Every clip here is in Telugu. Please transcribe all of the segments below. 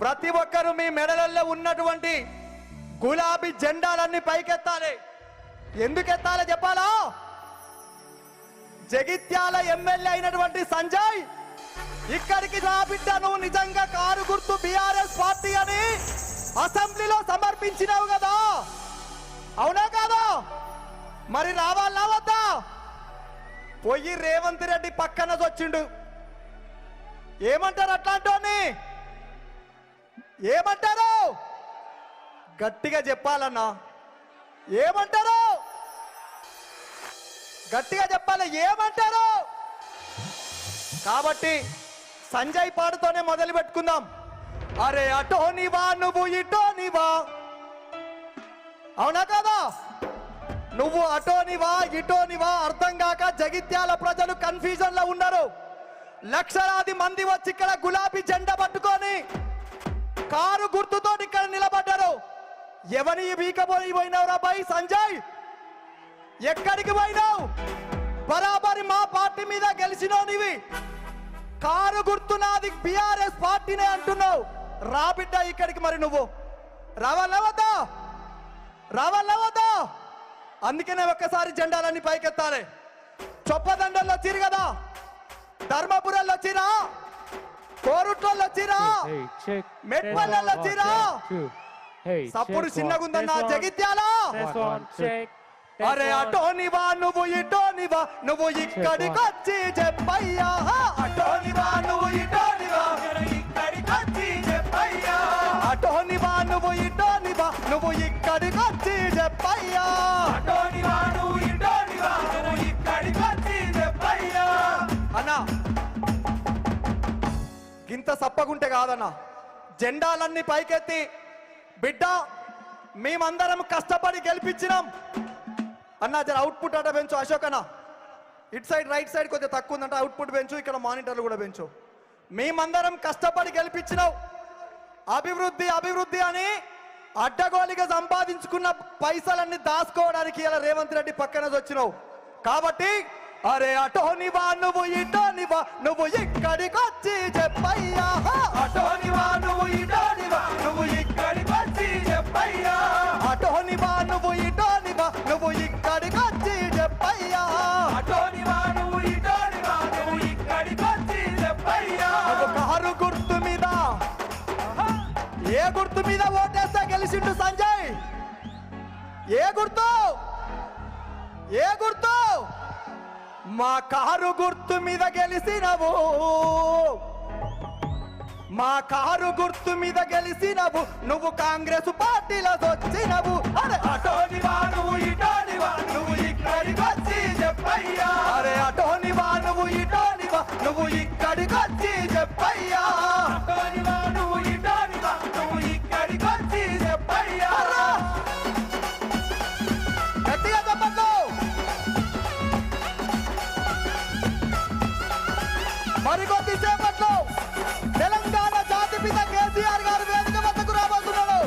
ప్రతి ఒక్కరూ మీ మెడలలో ఉన్నటువంటి గులాబీ జెండాలన్నీ పైకెత్తాలి. ఎందుకు ఎత్తాలో చెప్పాలా? జగిత్యాల ఎమ్మెల్యే అయినటువంటి సంజయ్ ఇక్కడికి రా బిడ్డ, నువ్వు నిజంగా కారు గుర్తు బీఆర్ఎస్ పార్టీ అని అసెంబ్లీలో సమర్పించినావు కదా, అవునా కాదా? మరి రావాలా వద్దా? పోయి రేవంత్ రెడ్డి పక్కన వచ్చిండు. ఏమంటారు అట్లాంటి? ఏమంటారు? గట్టిగా చెప్పాలన్నా. ఏమంటారు? గట్టిగా చెప్పాలి. ఏమంటారు? కాబట్టి సంజయ్ పాడుతోనే మొదలు పెట్టుకుందాం. అరే అటోనివా నువ్వు ఇటోనివా, అవునా కదా? నువ్వు అటోనివా ఇటోనివా అర్థం కాక జగిత్యాల ప్రజలు కన్ఫ్యూజన్ లో ఉన్నారు. లక్షలాది మంది వచ్చి ఇక్కడ గులాబీ జెండా పట్టుకొని కారు గుర్తుతో ఇక్కడ నిలబడ్డారు. ఎవరి వీకపోయినావు రా బాయ్ సంజయ్? ఎక్కడికి పోయినావు? బరాబరి మా పార్టీ మీద గెలిచినావు. నీవి కారు గుర్తు నాది బీఆర్ఎస్ పార్టీనే అంటున్నావు. రా బిడ్డ ఇక్కడికి. మరి నువ్వు రావాలా వద్దా? రావాలా వద్దా? అందుకనే ఒక్కసారి జెండాలన్నీ పైకెత్తాలి. చొప్పదండల్లో వచ్చిరు కదా, ధర్మపురంలో వచ్చిరా, కోరుట్లలో వచ్చిరా, మెట్పల్లెల్లో వచ్చిరా. సప్పుడు చిన్నగుందన్న జగిత్యాల. అరే అటోనివా నువ్వు ఇటోనివా, నువ్వు ఇక్కడికి వచ్చి చెప్పయ్యా. అటోనివా నువ్వు ఇటోనివా, ఇక్కడికి వచ్చి చెప్పయ్యా. అటోనివా నువ్వు ఇటోనివా, నువ్వు ఇక్కడికి వచ్చి చెప్పయ్యా. అటోనివా నువ్వు ఇటోనివా, నువ్వు ఇక్కడికి వచ్చి చెప్పయ్యా. అన్నా గింత సప్పగుంటే కాదన్నా. జెండాలన్నీ పైకెత్తి బిడ్డ మేమందరం కష్టపడి గెలిపించినాం అన్నా. జర అవుట్పుట్ అట పెంచు అశోక్ అన్న. ఇట్ సైడ్ రైట్ సైడ్ కొద్దిగా తక్కువ ఉందంట, అవుట్పుట్ పెంచు. ఇక్కడ మానిటర్లు కూడా పెంచు. మేమందరం కష్టపడి గెలిపించినావు. అభివృద్ధి అభివృద్ధి అని అడ్డగోలిగా సంపాదించుకున్న పైసలన్నీ దాచుకోవడానికి ఇలా రేవంత్ రెడ్డి పక్కన వచ్చినావు. కాబట్టి అరే అటోనివా నువ్వు ఇటోనివా, నువ్వు ఇక్కడికి వచ్చి చెప్పయ్యా. అటోనివా నువ్వు ఇటోనివా, నువ్వు ఇక్కడికి వచ్చి చెప్పయ్యా. అటోనివా నువ్వు ఇటోనివా, నువ్వు ఇక్కడికి వచ్చి చెప్పయ్యా. అటోనివా నువ్వు ఇటోనివా, నువ్వు ఇక్కడికి వచ్చి చెప్పయ్యా. కారు గుర్తు మీద, ఏ గుర్తు మీద ఓటేస్తే గెలిచిండు సంజయ్? ఏ గుర్తు? ఏ గుర్తు? మా కారు గుర్తు మీద గెలిసినవు, మా కారు గుర్తు మీద గెలిసినవు. నువ్వు కాంగ్రెస్ పార్టీలో వచ్చినవు. అరే అటోనివా నువ్వు ఇటోనివా, నువ్వు ఇక్కడికి వచ్చి చెప్పయ్యా. అరే అటోనివా నువ్వు ఇటోనివా, నువ్వు ఇక్కడికి వచ్చి చెప్పయ్యా. అటోనివా నువ్వు ఇటోనివా, నువ్వు ఇక్కడికి వచ్చి చెప్పయ్యా. గట్టిగా చెప్పండి. మరికొద్ది సేపట్లో తెలంగాణ జాతిపిత కేసీఆర్ గారు వేదిక వద్దకు రాబోతున్నాడు.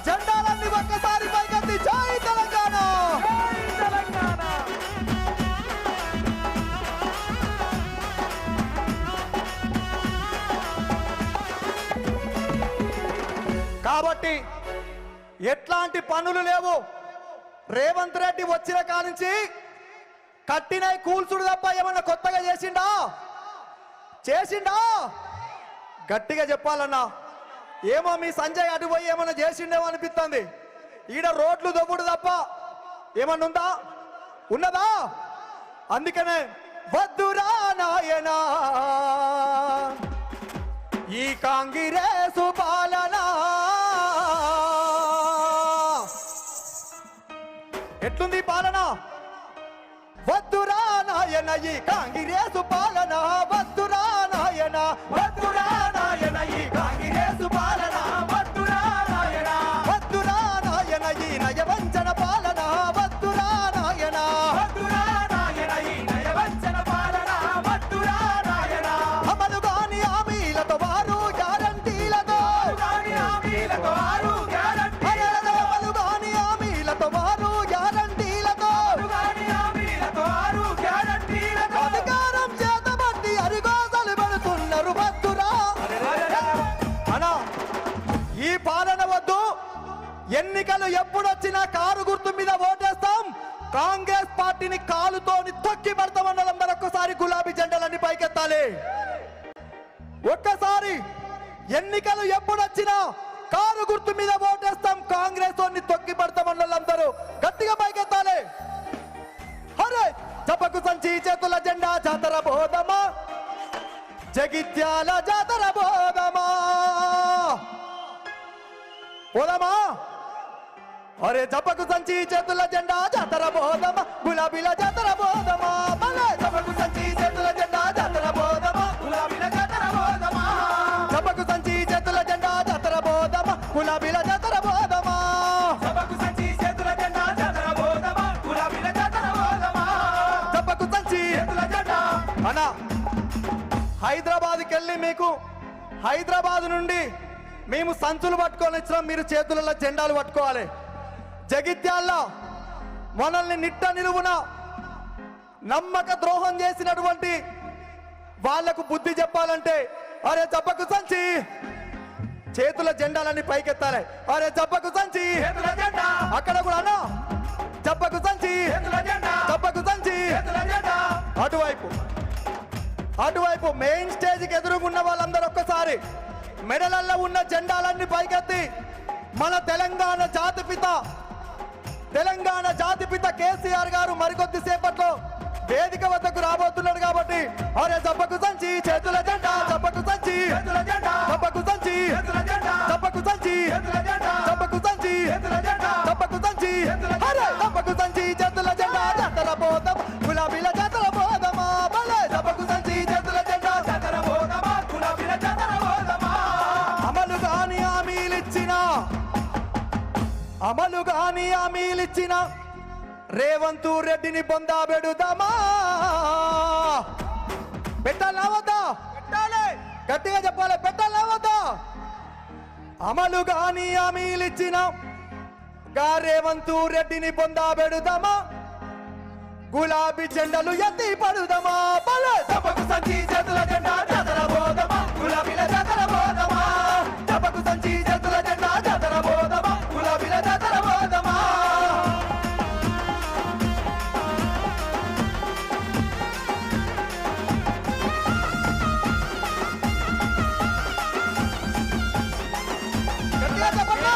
జెండాలన్నీ ఒక్కసారి పైకెత్తి జై తెలంగాణ, జై తెలంగాణ. కాబట్టి ఎట్లాంటి పనులు లేవు. రేవంత్ రెడ్డి వచ్చిన కానుంచి కట్టిన కూల్చుడు తప్ప ఏమన్నా కొత్తగా చేసిండా? చేసిండా? గట్టిగా చెప్పాలన్నా. ఏమో మీ సంజయ్ అటు పోయి ఏమన్నా చేసిండేమో అనిపిస్తుంది. ఈడ రోడ్లు దొబ్బుడు తప్ప ఏమన్నా ఉందా? ఉన్నదా? అందుకనే వద్దురా నాయనా ఈ కాంగ్రెసు పాలన. ఎట్లుంది పాలన? వద్దురా నాయన ఈ కాంగ్రెసు పాలన, వద్దురా నాయన, వద్దురా నాయన ఈ కాంగ్రెసు పాలన, వద్దురా నాయన, వద్దురా నాయన ఈ నయవంచన పాలన, వద్దురా నాయన, వద్దురా నాయన ఈ నయవంచన పాలన, వద్దురా నాయన. అమలు కాని హామీలతో వారు గ్యారంటీలతో, అమలు కాని హామీలతో వారు గ్యారంటీలతో, అమలు కాని హామీలతో వారు గ్యారంటీలతో, అధికారం చేతబట్టి అరిగోసలు పెడుతున్నారు. ఎన్నికలు ఎప్పుడొచ్చినా కారు గుర్తు మీద ఓటేస్తాం. కాంగ్రెస్ పార్టీని కాలుతోని తొక్కి పెడతామన్న వాళ్ళందరూ ఒక్కసారి గులాబీ జెండాలన్నీ పైకెత్తాలి. ఒక్కసారి ఎన్నికలు ఎప్పుడొచ్చినా కారు గుర్తు మీద ఓటేస్తాం, కాంగ్రెస్ వారిని తొక్కి పెడతామన్న వాళ్ళందరూ గట్టిగా పైకెత్తాలి. హరే చపకు సంచి చేతుల జెండా జాతర బోధమా, జగిత్యాల జాతర బోధమా, పోదమా. అరే జపకు సంచి చేతుల జెండా జాతర బోధమా, గులాబీల జాతర బోధమా. భలే జపకు సంచి చేతుల జెండా జాతర బోధమా, గులాబీల జాతర బోధమా. జపకు సంచి చేతుల జెండా జాతర బోధమా, గులాబీల జాతర బోధమా. జపకు సంచి చేతుల జెండా జాతర బోధమా, గులాబీల జాతర బోధమా. జపకు సంచి చేతుల జెండా. అన్నా హైదరాబాద్కి వెళ్ళి మీకు హైదరాబాద్ నుండి మేము సంచులు పట్టుకొని వచ్చినాం, మీరు చేతులలో జెండాలు పట్టుకోవాలి. జగిత్యాల్లో మనల్ని నిట్ట నిలువున నమ్మక ద్రోహం చేసినటువంటి వాళ్లకు బుద్ధి చెప్పాలంటే అరే జబ్బకు సంచి చేతుల జెండాలన్నీ పైకెత్తాలి. అరే జబ్బకు సంచి అక్కడ కూడా అన్నా జబ్బకు సంచి జబ్బకు సంచి. అటువైపు మెయిన్ స్టేజ్కి ఎదురుగున్న వాళ్ళందరూ ఒక్కసారి మెడలల్లో ఉన్న జెండాలన్నీ పైకెత్తి మన తెలంగాణ జాతిపిత కేసీఆర్ గారు మరికొద్ది సేపట్లో వేదిక వద్దకు రాబోతున్నాడు కాబట్టి అరే జబ్బకు సంచి చేతుల జెండా, జబ్బకు సంచి జబ్బకు సంచి జబ్బకు సంచి జబ్బకు సంచి జబ్బకు సంచి. అరే జబ్బకు సంచి చేతుల జెండా జాతర బోధం, గులాబీల జాతర బోధమా. భలే జబ్బకు సంచి చేతుల జెండా జాతర బోధమా, గులాబీల జాతర బోధమా. అమలు గాని హామీలిచ్చిన రేవంత్ రెడ్డిని బొందా పెడుదామా. పెట్టాలా వద్దా? పెట్టాలి, గట్టిగా చెప్పాలి. పెట్టాలా వద్దా? అమలు గాని హామీలిచ్చిన రేవంత్ రెడ్డిని బొందా పెడుదామా, గులాబీ జెండలు ఎత్తి పడుదామా. భలే జబ్బకు సంచి చేతుల జెండా జాతర బోధమా, గులాబీల జాతర బోధమా. జబ్బకు సంచి చేతుల జెండా జాతర బోధమా, గులాబీల జాతర బోధమా. గట్టిగా చెప్పండి.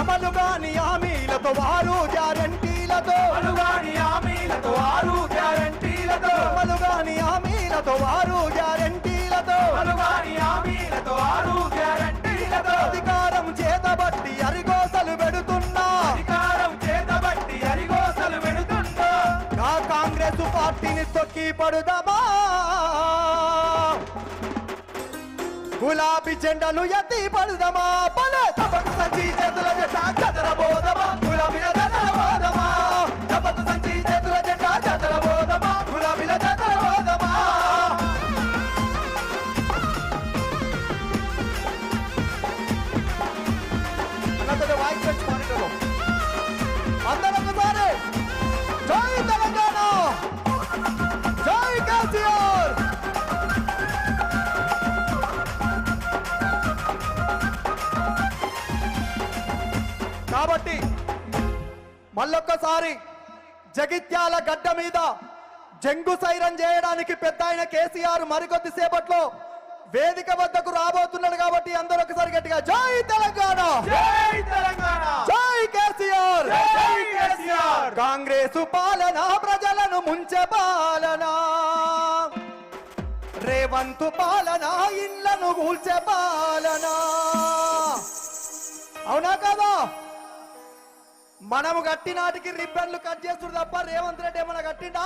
అమలు గాని హామీలతో వారు గ్యారంటీలతో, అమలు గాని హామీలతో వారు గ్యారంటీలతో, అమలు గాని హామీలతో వారు గ్యారంటీలతో, అమలు గాని హామీలతో వారు గ్యారంటీలతో. అధికారం చేతబట్టి అరిగోసలు పెడుతున్నా, అధికారం చేతబట్టి అరిగోసలు పెడుతున్నా. కాంగ్రెస్ పార్టీని తొక్కి పడుదామా, గులాబీ జెండాలు ఎత్తి పడుదామా. భలే జబ్బకు సంచి చేతుల జెండా జాతర బోధమా, గులాబీల జాతర బోధమా. జబ్బకు సంచి చేతుల జెండా జాతర బోధమా, గులాబీల జాతర బోధమా. అందరూ ఒకసారి జై తెలంగాణ, జై కేసీఆర్. కాబట్టి మళ్ళొక్కసారి జగిత్యాల గడ్డ మీద జంగు సైరన్ చేయడానికి పెద్ద ఆయన కేసీఆర్ మరికొద్ది సేపట్లో వేదిక వద్దకు రాబోతున్నాడు కాబట్టి అందరూ ఒకసారి గట్టిగా జై తెలంగాణ, జై తెలంగాణ, జై కేసీఆర్, జై కేసీఆర్. కాంగ్రెస్ పాలన ప్రజలను ముంచే పాలన, రేవంత్ పాలన ఇళ్లను కూల్చే పాలన. అవునా కదా? మనము గట్టి నాటికి రిబ్బన్లు కట్ చేస్తుడు తప్ప రేవంత్ రెడ్డి ఏమన్నా కట్టిండా?